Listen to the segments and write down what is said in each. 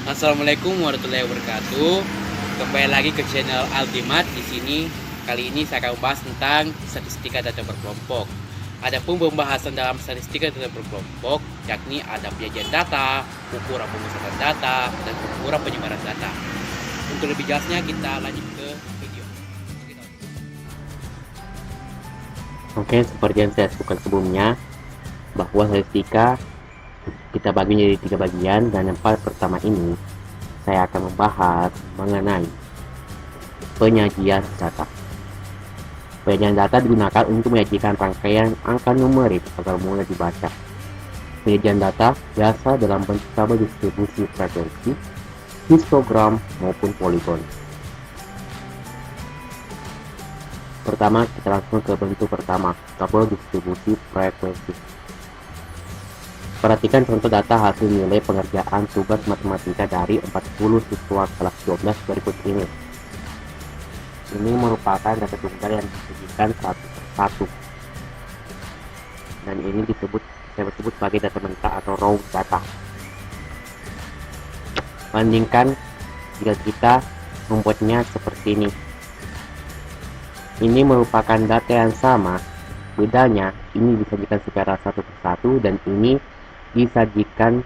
Assalamualaikum warahmatullahi wabarakatuh. Kembali lagi ke channel Ultimate. Di sini kali ini saya akan membahas tentang statistika data berkelompok. Adapun pembahasan dalam statistika data berkelompok yakni ada penyajian data, ukuran pemusatan data, dan ukuran penyebaran data. Untuk lebih jelasnya kita lanjut ke video. Oke, seperti yang saya sebutkan sebelumnya, bahwa statistika kita bagi menjadi 3 bagian, dan yang part pertama ini saya akan membahas mengenai penyajian data. Penyajian data digunakan untuk menyajikan rangkaian angka numerik agar mudah dibaca. Penyajian data biasa dalam bentuk tabel distribusi frekuensi, histogram, maupun poligon. Pertama, kita langsung ke bentuk pertama, tabel distribusi frekuensi. Perhatikan contoh data hasil nilai pengerjaan tugas matematika dari 40 siswa kelas 12 berikut ini. Ini merupakan data tunggal yang disajikan satu persatu. Dan ini saya sebut sebagai data mentah atau raw data. Bandingkan jika kita membuatnya seperti ini. Ini merupakan data yang sama, bedanya ini disajikan secara satu persatu dan ini disajikan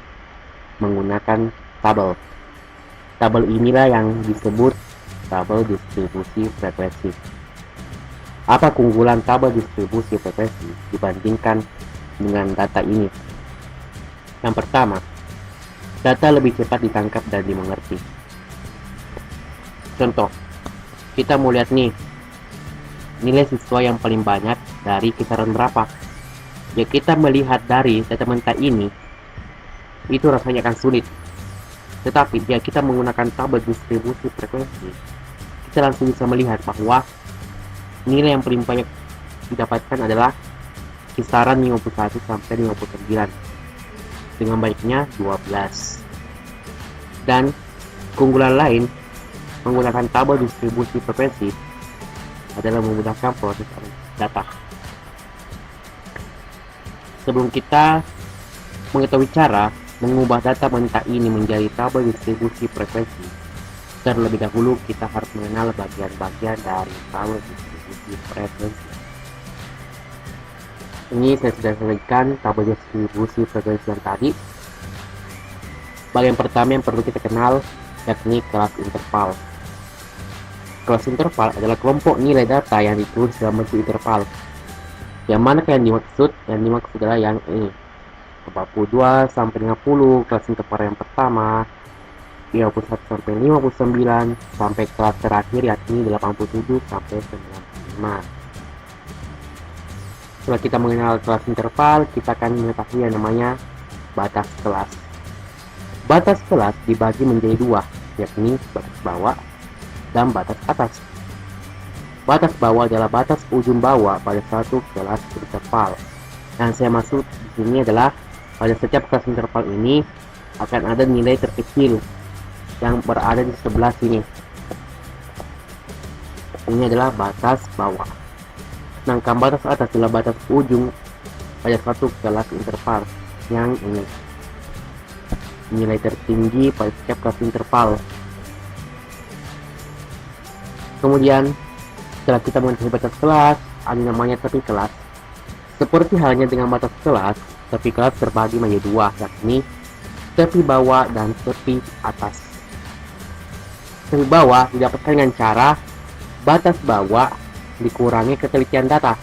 menggunakan tabel. Tabel inilah yang disebut tabel distribusi frekuensi. Apa keunggulan tabel distribusi frekuensi dibandingkan dengan data ini? Yang pertama, data lebih cepat ditangkap dan dimengerti. Contoh, kita mau lihat nih, nilai siswa yang paling banyak dari kisaran berapa. Ya, kita melihat dari data mentah ini, itu rasanya akan sulit. Tetapi jika kita menggunakan tabel distribusi frekuensi, kita langsung bisa melihat bahwa nilai yang paling banyak didapatkan adalah kisaran 51 sampai 59 dengan banyaknya 12. Dan keunggulan lain menggunakan tabel distribusi frekuensi adalah memudahkan proses data. Sebelum kita mengetahui cara mengubah data mentah ini menjadi tabel distribusi frekuensi, terlebih dahulu kita harus mengenal bagian-bagian dari tabel distribusi frekuensi. Ini saya sudah sampaikan tabel distribusi frekuensi yang tadi. Bagian pertama yang perlu kita kenal yakni kelas interval. Kelas interval adalah kelompok nilai data yang ditulis dalam bentuk interval. Yang mana yang dimaksud? Yang dimaksud adalah yang ini, 42 sampai 50 kelas interval yang pertama, 51 sampai 59 sampai kelas terakhir yakni 87 sampai 95. Setelah kita mengenal kelas interval, kita akan mengetahui yang namanya batas kelas. Batas kelas dibagi menjadi dua, yakni batas bawah dan batas atas. Batas bawah adalah batas ujung bawah pada satu kelas interval. Yang saya maksud di sini adalah pada setiap kelas interval ini akan ada nilai terkecil yang berada di sebelah sini. Ini adalah batas bawah. Sedangkan batas atas adalah batas ujung pada satu kelas interval yang ini. Nilai tertinggi pada setiap kelas interval. Kemudian setelah kita mengetahui batas kelas, ada namanya tepi kelas. Seperti halnya dengan batas kelas, tepi kelas terbagi menjadi dua, yakni tepi bawah dan tepi atas. Tepi bawah didapatkan dengan cara batas bawah dikurangi ketelitian data,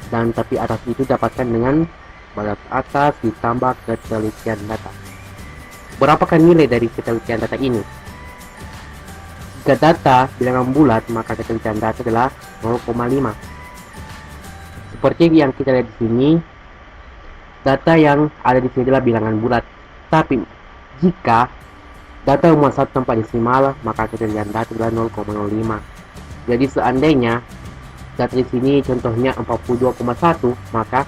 dan tepi atas itu didapatkan dengan batas atas ditambah ketelitian data. Berapakah nilai dari ketelitian data ini? Jika data bilangan bulat, maka ketelitian data adalah 0,5. Seperti yang kita lihat di sini, data yang ada di sini adalah bilangan bulat. Tapi jika data memuat 1 tanpa desimal, maka ketelitian data adalah 0,05. Jadi seandainya data di sini contohnya 42,1, maka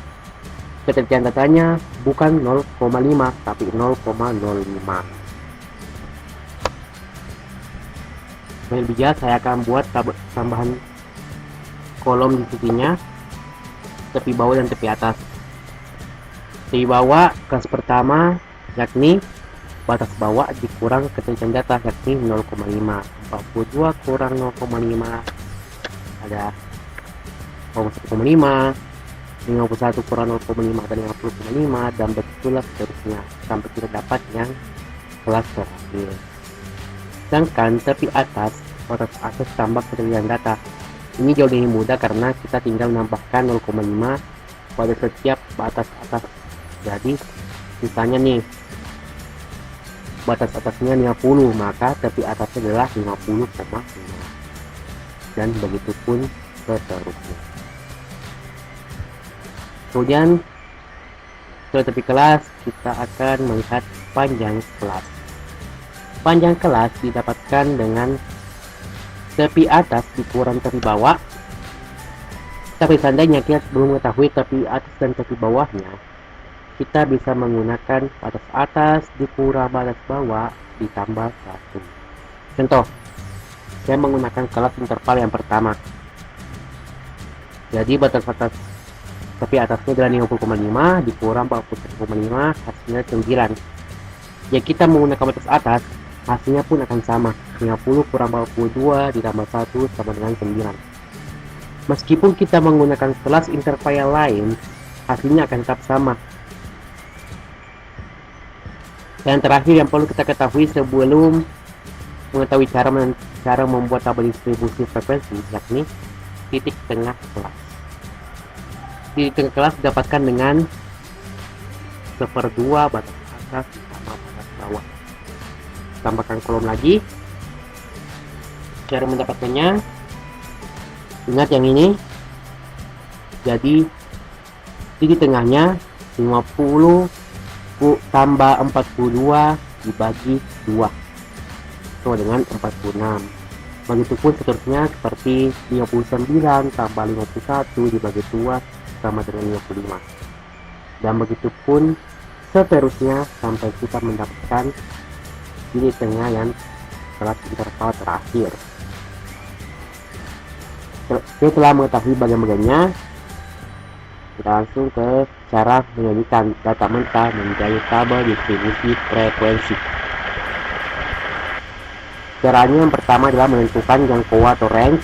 ketelitian datanya bukan 0,5 tapi 0,05. Lebih jelas, saya akan buat tambahan kolom di sisinya, tepi bawah dan tepi atas. Tepi bawah kelas pertama yakni batas bawah dikurang ketentuan data yakni 0,5. 42 kurang 0,5 ada 1,5. 51 kurang 0,5 ada 50,5, dan begitulah seterusnya sampai kita dapat yang kelas terakhir. Sedangkan tepi atas, batas atas tambah ketentuan data. Ini jauh lebih mudah karena kita tinggal menambahkan 0,5 pada setiap batas atas. Jadi misalnya nih batas atasnya 50, maka tepi atasnya adalah 50,5, dan begitu pun seterusnya. Kemudian setelah tepi kelas, kita akan melihat panjang kelas. Panjang kelas didapatkan dengan tepi atas dikurang tepi bawah. Tapi seandainya kita belum mengetahui tepi atas dan tepi bawahnya, kita bisa menggunakan batas atas dikurang batas bawah ditambah 1. Contoh, saya menggunakan kelas interval yang pertama. Jadi batas atas tepi atasnya adalah 50,5 dikurang 41,5, hasilnya 9. Jika kita menggunakan batas atas, hasilnya pun akan sama, 50 kurang 42 ditambah 1 sama dengan 9. Meskipun kita menggunakan kelas interval yang lain, hasilnya akan tetap sama. Dan terakhir yang perlu kita ketahui sebelum mengetahui cara membuat tabel distribusi frekuensi, yakni titik tengah kelas. Titik tengah kelas didapatkan dengan 1/2 batas atas ditambah batas bawah. Tambahkan kolom lagi. Cara mendapatkannya, ingat yang ini. Jadi titik tengahnya 50 tambah 42 dibagi 2 sama dengan 46. Begitupun seterusnya seperti 59 tambah 51 dibagi 2 sama dengan 55. Dan begitupun seterusnya sampai kita mendapatkan titik tengah yang kelas interval terakhir. Setelah mengetahui bagian-bagiannya, kita langsung ke cara menjadikan data mentah menjadi tabel distribusi frekuensi. Caranya yang pertama adalah menentukan jangkauan atau range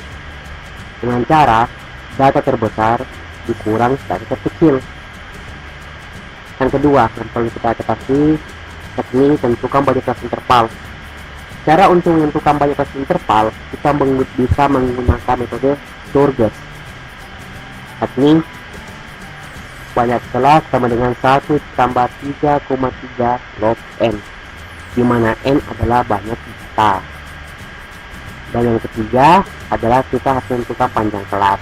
dengan cara data terbesar dikurang data terkecil. Yang kedua yang perlu kita ketahui, teknik tentukan banyak kelas interval. Cara untuk menentukan banyak kelas interval, kita bisa menggunakan metode Dorges. Teknik banyak kelas sama dengan 1 tambah 3,3 log n, di mana n adalah banyak data. Dan yang ketiga adalah kita harus menentukan panjang kelas.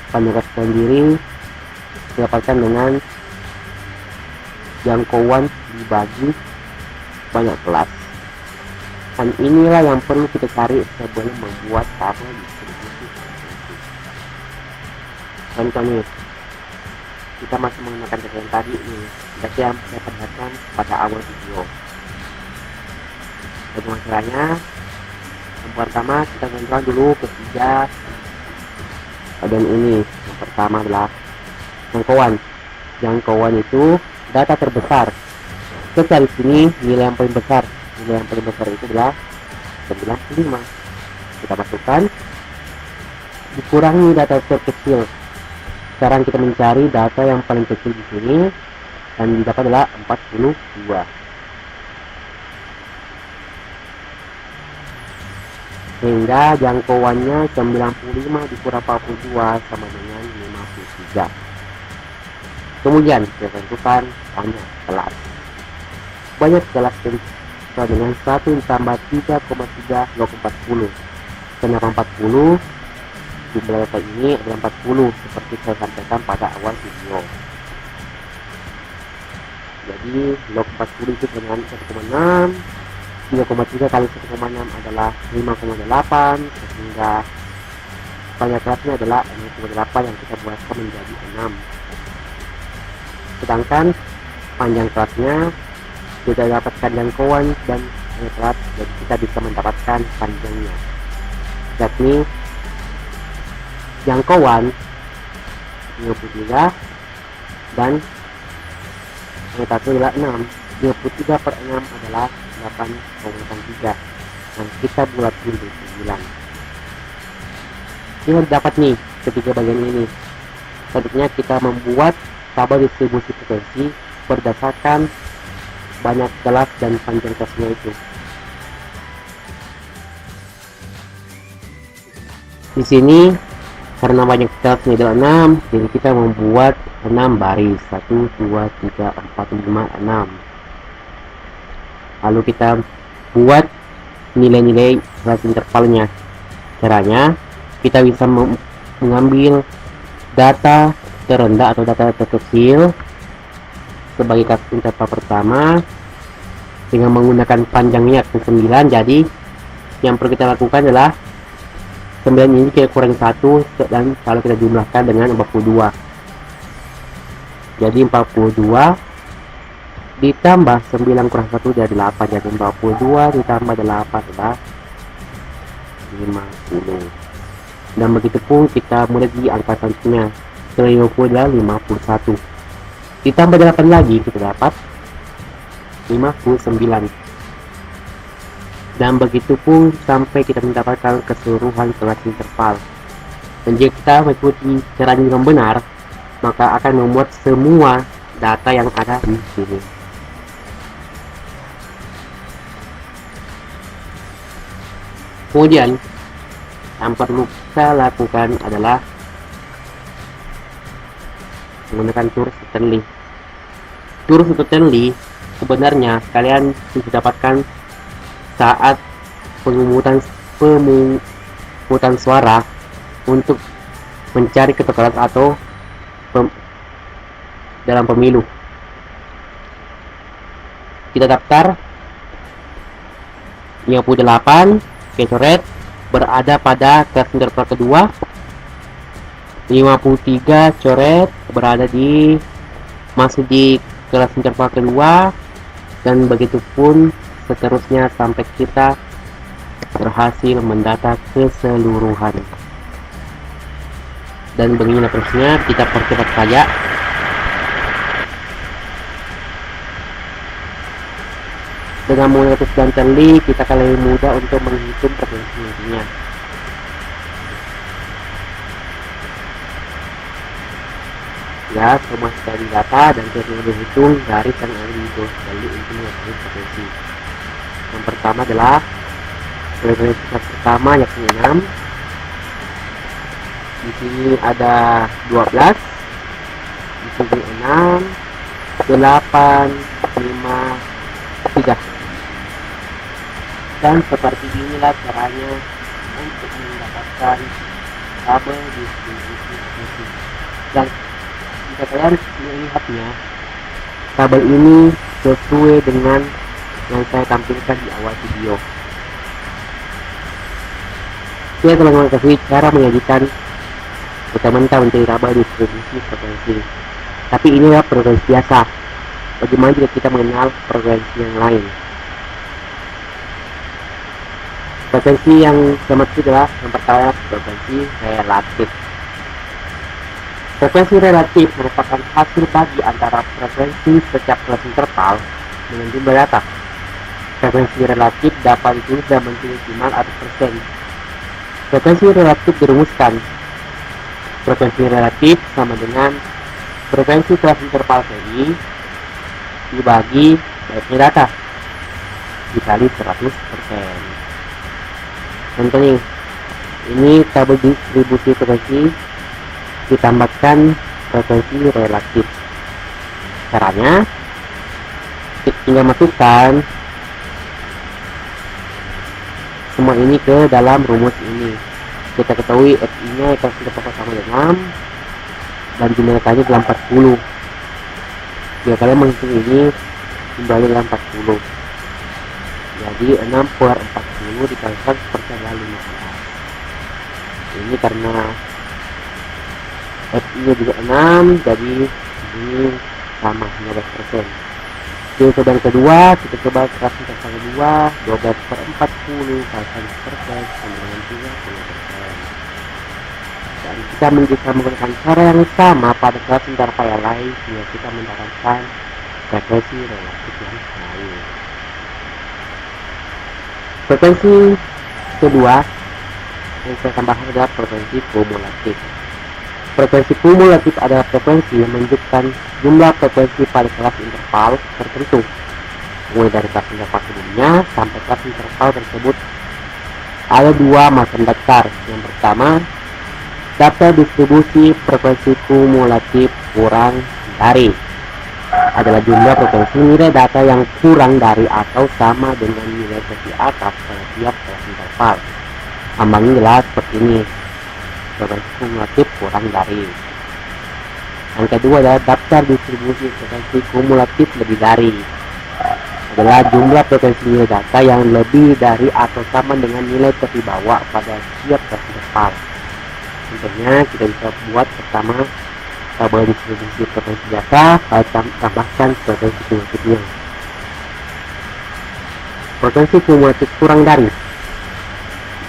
Panjang kelas sendiri didapatkan dengan jangkauan dibagi banyak kelas. Dan inilah yang perlu kita cari sebelum membuat tabel distribusi. Contohnya, kita masih menggunakan data yang tadi nih, data yang saya perlihatkan pada awal video. Bagaimana caranya? Yang pertama kita kontrol dulu ketiga dan ini. Yang pertama adalah jangkauan. Jangkauan itu data terbesar. Kita cari sini nilai yang paling besar. Nilai yang paling besar itu adalah 95. Kita masukkan, dikurangi data terkecil. Sekarang kita mencari data yang paling kecil di sini, dan didapat adalah 42. Sehingga jangkauannya 95 dikurang 42 sama dengan 53. Kemudian kita tentukan banyak kelas. Banyak kelas sama dengan 1 ditambah 3,3 log 40. Kenapa 40? Jumlah data ini adalah 40 seperti saya sampaikan pada awal video. Jadi log 40 itu dengan 1,6, 3,3 kali 1,6 adalah 5,8, sehingga banyak kelasnya adalah 6,8 yang kita buatkan menjadi 6. Sedangkan panjang kelasnya kita dapatkan jangkauan dan kelas, jadi kita bisa mendapatkan panjangnya, yakni jangkauan 53 dan yang satu adalah 6, 23 per 6 adalah 8,3, dan kita bulat dulu 9. Kita dapat nih ketiga bagian ini. Selanjutnya kita membuat tabel distribusi frekuensi berdasarkan banyak kelas dan panjang kelasnya itu. Di sini karena banyak kelasnya adalah 6, jadi kita membuat 6 baris, 1, 2, 3, 4, 5, 6. Lalu kita buat nilai-nilai kelas intervalnya. Caranya kita bisa mengambil data terendah atau data terkecil sebagai kelas interval pertama dengan menggunakan panjangnya 9. Jadi yang perlu kita lakukan adalah 9 ini kita kurang 1, dan kalau kita jumlahkan dengan 42. Jadi 42 ditambah 9 kurang 1 jadi 8. Jadi 42 ditambah 8 adalah 50. Dan begitu pun kita mulai di angka selanjutnya. Setelah 50 adalah 51. Ditambah 8 lagi kita dapat 59. Dan begitu pun sampai kita mendapatkan keseluruhan kelas interval. Dan jika kita mengikuti cara ini dengan benar, maka akan memuat semua data yang ada di sini. Kemudian yang perlu kita lakukan adalah menggunakan Tour Stanley. Tour Stanley sebenarnya kalian bisa dapatkan saat pemungutan suara untuk mencari ketukaran atau dalam pemilu. Kita daftar 58 coret berada pada kelas interval kedua, 53 coret berada masih di kelas interval kedua, dan begitu pun seterusnya sampai kita berhasil mendata keseluruhan. Dan begini terusnya, kita percepat saja. Dengan menggunakan dan teli, kita akan lebih mudah untuk menghitung frekuensinya. Ya, semua sudah didata dan kita dihitung garis yang ada di bawah teli untuk mengetahui frekuensi. Yang pertama adalah frekuensi pertama yakni 6. Di sini ada 12. Di sini 6, 8, 5, 3. Dan seperti inilah caranya untuk mendapatkan tabel distribusi frekuensi. Dan jika kalian melihatnya, tabel ini sesuai dengan yang saya tampilkan di awal video. Saya telah mengetahui cara menyajikan mentah-mentah mencari tabel distribusi frekuensi. Tapi ini adalah frekuensi biasa. Bagaimana jika kita mengenal frekuensi yang lain? Frekuensi yang sama adalah yang pertama frekuensi relatif. Frekuensi relatif merupakan hasil bagi antara frekuensi setiap kelas interval dengan jumlah data. Frekuensi relatif dapat ditulis dalam bentuk desimal atau persen. Frekuensi relatif dirumuskan. Frekuensi relatif sama dengan frekuensi kelas interval TI dibagi banyaknya data dikali 100%. Contohnya, ini tabel distribusi frekuensi ditambahkan frekuensi relatif. Caranya tinggal masukkan semua ini ke dalam rumus ini. Kita ketahui FI nya akan sudah sama dengan 6 dan jumlah datanya adalah 40. Jika kalian menghitung ini jumlahnya adalah 40, jadi 6 per 40 dikalikan seperti adalah 15. Ini karena FI nya juga 6, jadi ini sama 15%. Jadi coba yang kedua, kita coba kalikan kedua 12 per 40 kalikan persen sama dengan 30%. Dan kita bisa menggunakan cara yang sama pada kelas interval yang lain sehingga kita mendapatkan frekuensi relatif yang Frekuensi kedua yang saya akan bahas adalah frekuensi kumulatif. Frekuensi kumulatif adalah frekuensi yang menunjukkan jumlah frekuensi pada kelas interval tertentu, mulai dari kelas interval sebelumnya sampai kelas interval tersebut. Ada dua macam daftar. Yang pertama, daftar distribusi frekuensi kumulatif kurang dari adalah jumlah frekuensi nilai data yang kurang dari atau sama dengan nilai di atas pada tiap kelas interval. Ambangnya jelas seperti ini, frekuensi kumulatif kurang dari. Yang kedua adalah daftar distribusi frekuensi kumulatif lebih dari, adalah jumlah frekuensi nilai data yang lebih dari atau sama dengan nilai terdibawa pada tiap kelas interval. Contohnya kita bisa buat pertama tabel distribusi frekuensi data, lalu tambahkan frekuensi kumulatifnya. Frekuensi kumulatif kurang dari.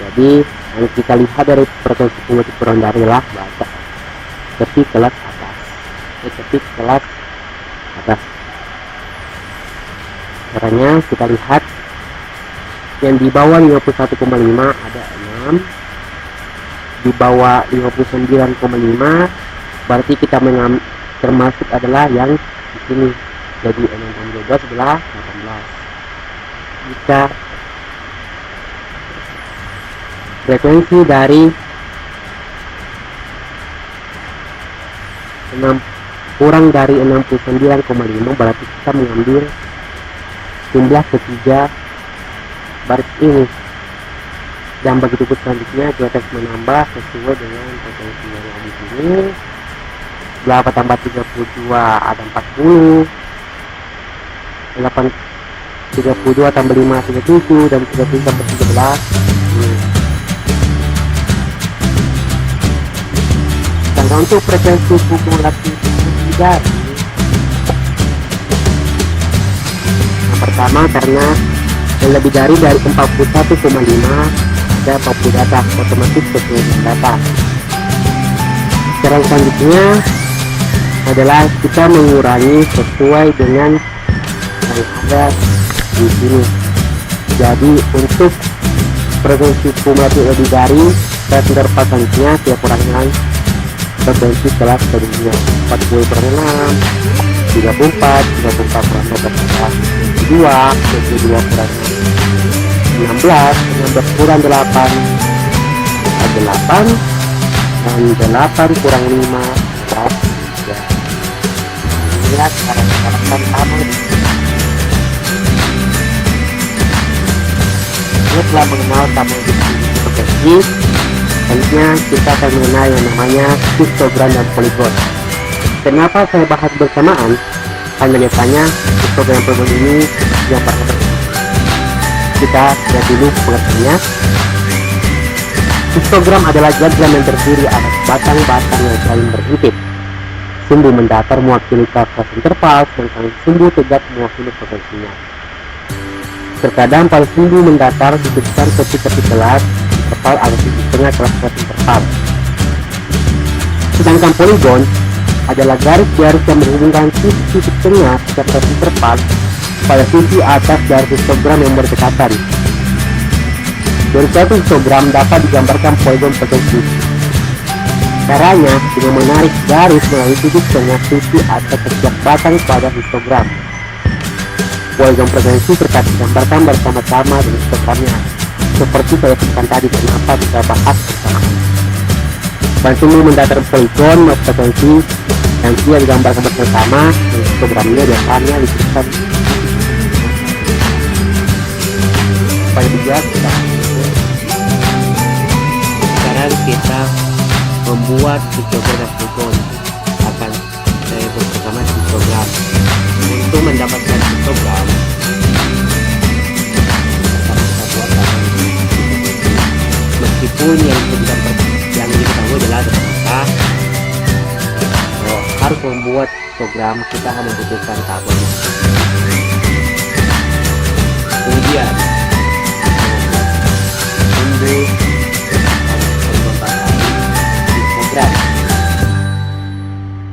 Jadi yang kita lihat dari frekuensi kumulatif kurang dari lah bahasa seperti kelas atas, seperti kelas atas. Caranya kita lihat yang di bawah 51,5 ada 6, di bawah 59,5 berarti kita termasuk adalah yang di sini. Jadi 6 adalah 18. Jika frekuensi dari 6 kurang dari 69,5 berarti kita mengambil jumlah ketiga baris ini, dan begitu pun selanjutnya kita harus menambah sesuai dengan frekuensi yang ada di sini. 8 tambah 32 ada 40, 32 tambah 5 37, dan 37 tambah 13. Dan untuk frekuensi kumulatif dari yang pertama, karena yang lebih dari 41,5 ada 40 data, otomatis sesuai dengan data. Cara selanjutnya adalah kita mengurangi sesuai dengan yang ada di sini. Jadi untuk frekuensi kumulatif lebih dari kelas interval selanjutnya kita kurangkan frekuensi kelas sebelumnya. 40 kurang 6, 34 kurang 2, 22 kurang 16 kurang 8 dan 8 kurang 5 ya. Lihat sekarang sama. Setelah mengenal tabel distribusi frekuensi, selanjutnya kita akan mengenal yang namanya histogram dan poligon. Kenapa saya bahas bersamaan? Karena biasanya histogram dan poligon ini yang pertama. Kita lihat dulu pengertiannya. Histogram adalah diagram yang terdiri atas batang-batang yang saling berhimpit. Sumbu mendatar mewakili kelas interval, sedangkan sumbu tegak mewakili frekuensinya. Terkadang pada sumbu mendatar disebutkan tepi-tepi kelas interval atau titik tengah kelas interval. Sedangkan poligon adalah garis-garis yang menghubungkan titik tengah kelas interval pada sisi atas dari histogram yang berdekatan. Dari satu histogram dapat digambarkan poligon frekuensi. Caranya dengan menarik garis melalui titik tengah sisi atas setiap batang pada histogram. Poligon frekuensi terkait digambarkan bersama-sama dengan histogramnya, seperti saya sebutkan tadi. Kenapa kita bahas bersamaan? Pada sumbu mendatar poligon frekuensi yang dia digambarkan bersama dengan histogramnya biasanya disebutkan pada dibuat. Sekarang kita membuat histogram dan poligon. Akan saya buat bersama histogram. Untuk mendapatkan histogram, kita buat meskipun yang diketahui adalah data, harus membuat histogram kita akan membutuhkan tabel. Kemudian histogram,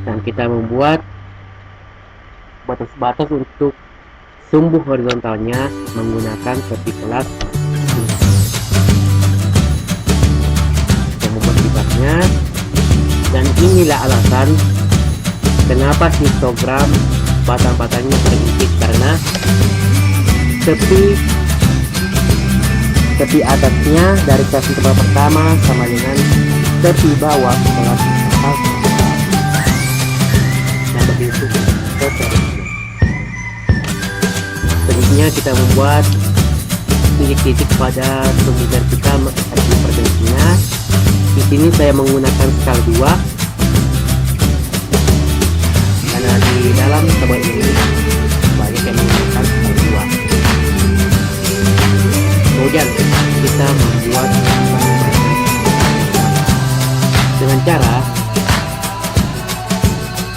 dan kita membuat batas-batas untuk sumbu horizontalnya menggunakan tepi kelas frekuensinya. Dan inilah alasan kenapa histogram batang-batangnya berintik, karena tepi atasnya dari kasih tebal pertama sama dengan tepi bawah kelas atas, dan begitu seterusnya. Selanjutnya kita membuat titik-titik pada sumber kita mendeteksi frekuensinya. Di sini saya menggunakan skala 2 karena di dalam tebal ini banyak yang menggunakan skala 2. Kemudian kita membuat dengan cara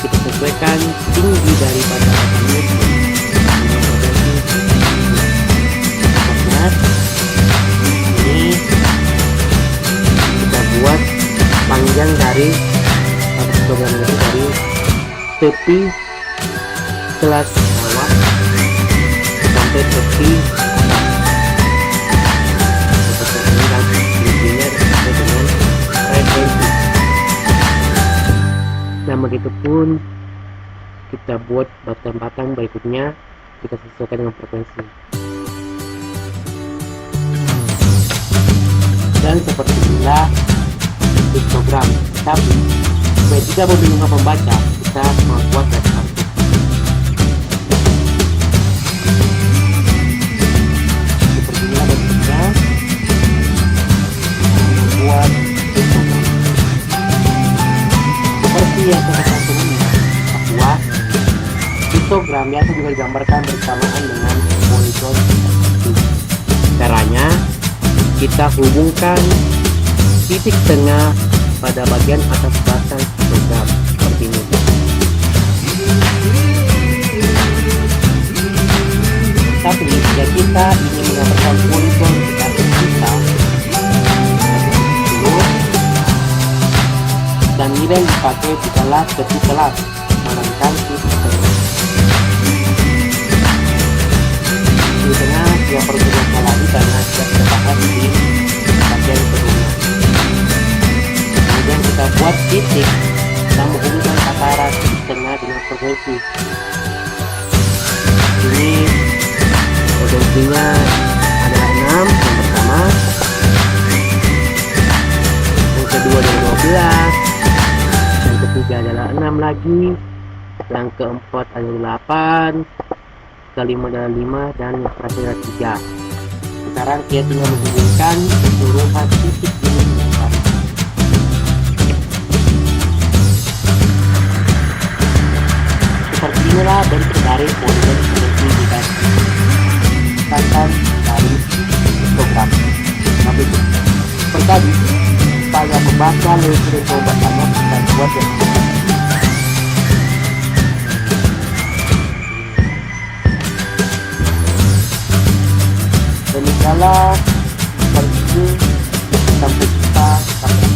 kita sesuaikan tinggi daripada batangnya. Ini kita buat panjang dari program itu dari tepi kelas bawah sampai tepi nah begitupun kita buat batang-batang berikutnya, kita sesuaikan dengan frekuensi. Dan seperti inilah histogram. Tapi supaya tidak membingungkan pembaca, kita membuat referensi. Seperti inilah bentuknya, membuat histogram. Seperti yang saya katakan sebelumnya, bahwa histogram biasa juga digambarkan bersamaan dengan poligon. Caranya kita hubungkan titik tengah pada bagian atas batang histogram seperti ini. Tapi jika kita ingin menggambarkan poligon seperti kita dan nilai yang dipakai bukanlah tepi kelas, melainkan titik tengah. Di tengah yang perlu kita lagi karena sudah terbahas di bagian sebelumnya. Kemudian kita buat titik dan menghubungkan antara titik tengah dengan frekuensi. Ini frekuensinya adalah 6 yang pertama, yang kedua adalah 12, yang ketiga adalah 6 lagi, yang keempat adalah 8, kelima adalah 5, dan yang terakhir adalah 3. Sekarang kita tinggal menghubungkan keseluruhan titik ini dengan baik. Seperti inilah bentuk dari poligon frekuensi jika dikatakan dari histogram. Tapi seperti tadi, supaya membaca lebih sering pembacanya, kita buat yang demikianlah seperti itu sampai kita sampai